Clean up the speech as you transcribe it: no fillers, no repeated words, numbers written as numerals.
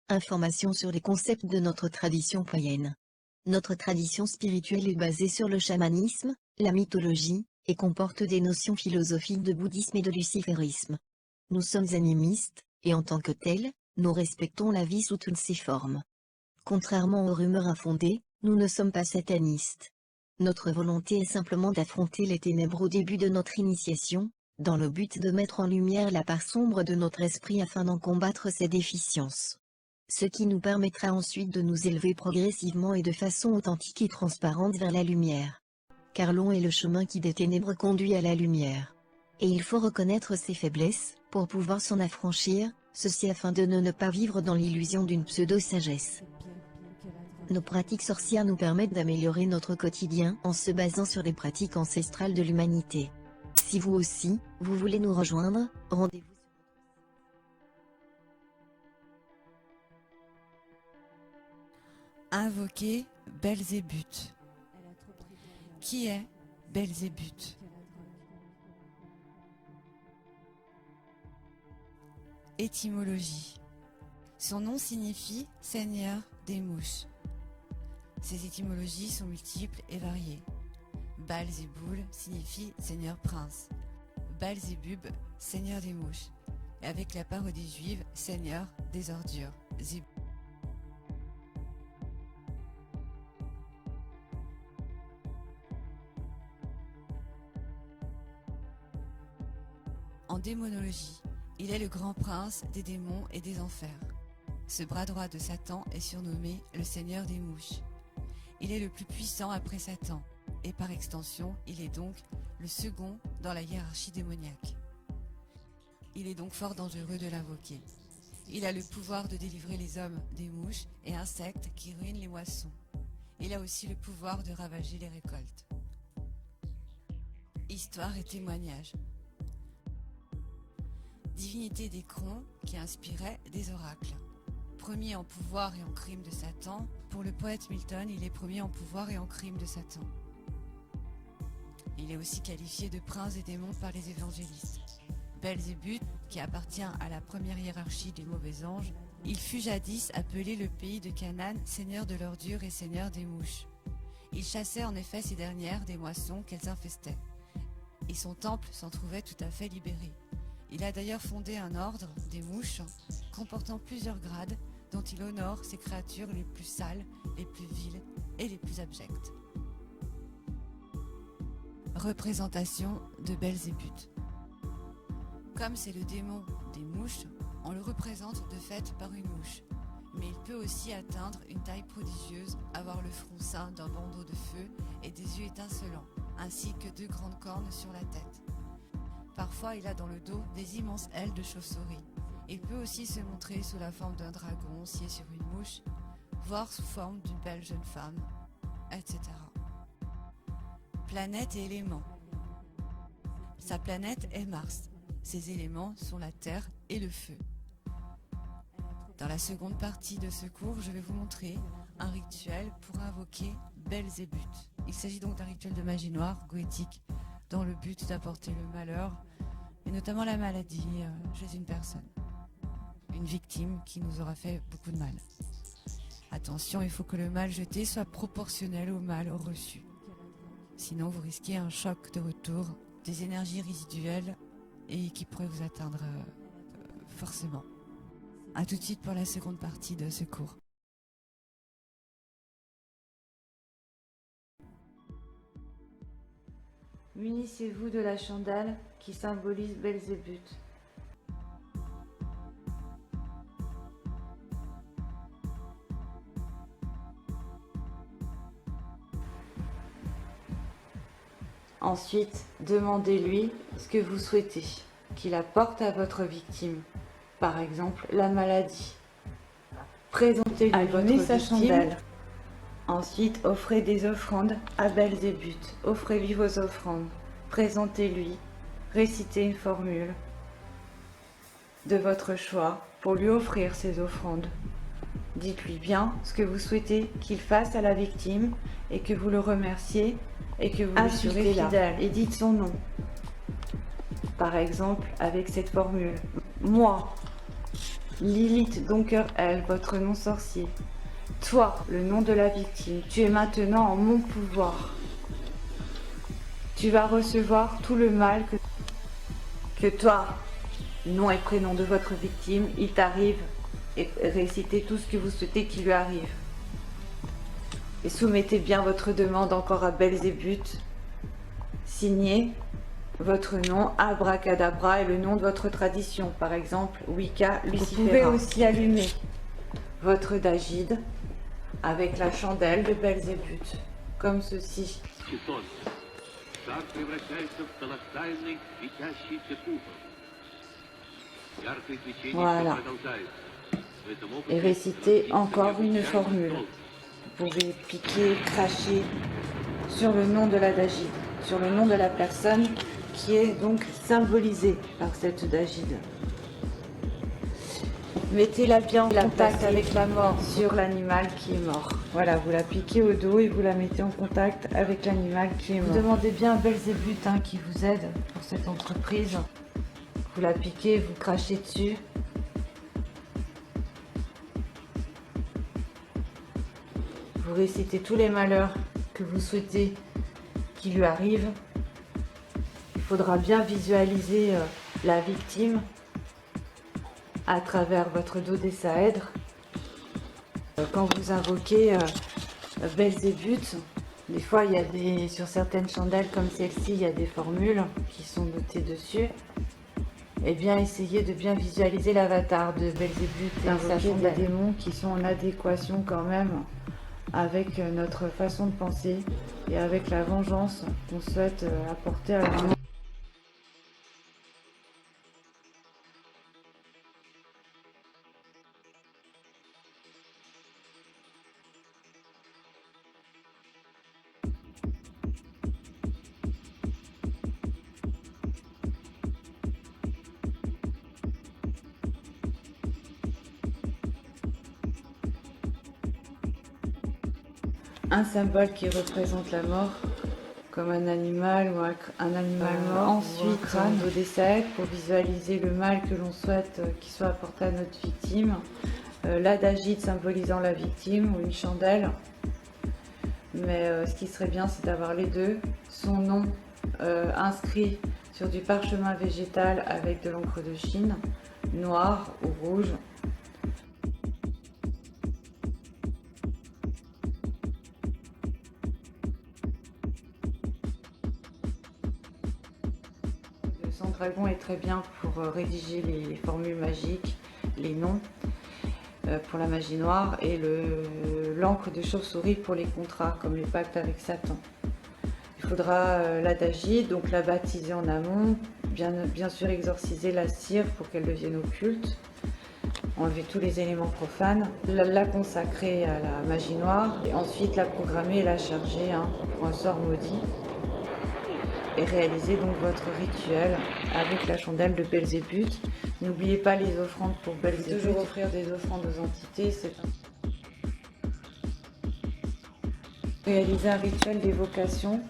Informations sur les concepts de notre tradition païenne. Notre tradition spirituelle est basée sur le chamanisme, la mythologie, et comporte des notions philosophiques de bouddhisme et de luciférisme. Nous sommes animistes, et en tant que tels, nous respectons la vie sous toutes ses formes. Contrairement aux rumeurs infondées, nous ne sommes pas satanistes. Notre volonté est simplement d'affronter les ténèbres au début de notre initiation, dans le but de mettre en lumière la part sombre de notre esprit afin d'en combattre ses déficiences. Ce qui nous permettra ensuite de nous élever progressivement et de façon authentique et transparente vers la lumière. Car long est le chemin qui des ténèbres conduit à la lumière. Et il faut reconnaître ses faiblesses, pour pouvoir s'en affranchir, ceci afin de ne pas vivre dans l'illusion d'une pseudo-sagesse. Nos pratiques sorcières nous permettent d'améliorer notre quotidien en se basant sur les pratiques ancestrales de l'humanité. Si vous aussi, vous voulez nous rejoindre, rendez-vous. Invoquer Belzébuth. Qui est Belzébuth? Étymologie. Son nom signifie Seigneur des mouches. Ses étymologies sont multiples et variées. Baal-Zéboul signifie Seigneur prince. Baal-Zébub, Seigneur des mouches. Et avec la parodie juive, Seigneur des ordures. Zébub. En démonologie, il est le grand prince des démons et des enfers. Ce bras droit de Satan est surnommé le Seigneur des mouches. Il est le plus puissant après Satan, et par extension, il est donc le second dans la hiérarchie démoniaque. Il est donc fort dangereux de l'invoquer. Il a le pouvoir de délivrer les hommes des mouches et insectes qui ruinent les moissons. Il a aussi le pouvoir de ravager les récoltes. Histoire et témoignage. Divinité des crons qui inspirait des oracles. Premier en pouvoir et en crime de Satan, pour le poète Milton, il est premier en pouvoir et en crime de Satan. Il est aussi qualifié de prince des démons par les évangélistes. Belzébuth, qui appartient à la première hiérarchie des mauvais anges, il fut jadis appelé le pays de Canaan, seigneur de l'ordure et seigneur des mouches. Il chassait en effet ces dernières des moissons qu'elles infestaient. Et son temple s'en trouvait tout à fait libéré. Il a d'ailleurs fondé un ordre des mouches comportant plusieurs grades dont il honore ces créatures les plus sales, les plus viles et les plus abjectes. Représentation de Belzébuth. Comme c'est le démon des mouches, on le représente de fait par une mouche. Mais il peut aussi atteindre une taille prodigieuse, avoir le front ceint d'un bandeau de feu et des yeux étincelants, ainsi que 2 grandes cornes sur la tête. Parfois, il a dans le dos des immenses ailes de chauve-souris. Il peut aussi se montrer sous la forme d'un dragon scié sur une mouche, voire sous forme d'une belle jeune femme, etc. Planète et éléments. Sa planète est Mars. Ses éléments sont la terre et le feu. Dans la seconde partie de ce cours, je vais vous montrer un rituel pour invoquer Belzébuth. Il s'agit donc d'un rituel de magie noire, goétique, dans le but d'apporter le malheur, et notamment la maladie chez une personne, une victime qui nous aura fait beaucoup de mal. Attention, il faut que le mal jeté soit proportionnel au mal reçu. Sinon, vous risquez un choc de retour, des énergies résiduelles et qui pourraient vous atteindre forcément. A tout de suite pour la seconde partie de ce cours. Munissez-vous de la chandelle qui symbolise Belzébuth. Ensuite, demandez-lui ce que vous souhaitez qu'il apporte à votre victime, par exemple la maladie. Présentez-lui votre victime. Ensuite, offrez des offrandes à Belzébuth. Offrez-lui vos offrandes. Présentez-lui. Récitez une formule de votre choix pour lui offrir ces offrandes. Dites-lui bien ce que vous souhaitez qu'il fasse à la victime et que vous le remerciez et que vous lui serez fidèle. Et dites son nom. Par exemple, avec cette formule. Moi, Lilith Donker, elle, votre nom sorcier. Toi, le nom de la victime, tu es maintenant en mon pouvoir. Tu vas recevoir tout le mal que toi, nom et prénom de votre victime, il t'arrive, et récitez tout ce que vous souhaitez qu'il lui arrive. Et soumettez bien votre demande encore à Belzébuth. Signez votre nom, Abracadabra, et le nom de votre tradition, par exemple Wicca Lucifera. Vous pouvez aussi allumer votre dagide avec la chandelle de Belzébuth, comme ceci. Voilà. Et récitez encore une formule. Vous pouvez piquer, cracher sur le nom de la dagide, sur le nom de la personne qui est donc symbolisée par cette dagide. Mettez-la bien en contact avec la mort sur l'animal qui est mort. Voilà, vous la piquez au dos et vous la mettez en contact avec l'animal qui est mort. Vous demandez bien à Belzébuth qui vous aide pour cette entreprise. Vous la piquez, vous crachez dessus. Vous récitez tous les malheurs que vous souhaitez qui lui arrivent. Il faudra bien visualiser la victime à travers votre dodécaèdre. Quand vous invoquez Belzébuth, des fois il y a sur certaines chandelles comme celle-ci, il y a des formules qui sont notées dessus. Eh bien, essayez de bien visualiser l'avatar de Belzébuth et invoquer des démons qui sont en adéquation quand même avec notre façon de penser et avec la vengeance qu'on souhaite apporter à la mort. Un symbole qui représente la mort, comme un animal ou un animal mort. Ensuite, un dodécaèdre pour visualiser le mal que l'on souhaite qu'il soit apporté à notre victime. L'adagide symbolisant la victime ou une chandelle. Mais ce qui serait bien, c'est d'avoir les deux. Son nom inscrit sur du parchemin végétal avec de l'encre de Chine, noir ou rouge. Le sang dragon est très bien pour rédiger les formules magiques, les noms pour la magie noire, et l'encre de chauve-souris pour les contrats, comme les pactes avec Satan. Il faudra l'adagide, donc la baptiser en amont, bien sûr exorciser la cire pour qu'elle devienne occulte, enlever tous les éléments profanes, la consacrer à la magie noire, et ensuite la programmer et la charger pour un sort maudit. Et réaliser donc votre rituel avec la chandelle de Belzébuth. N'oubliez pas les offrandes pour Belzébuth. Toujours offrir des offrandes aux entités. Réaliser un rituel d'évocation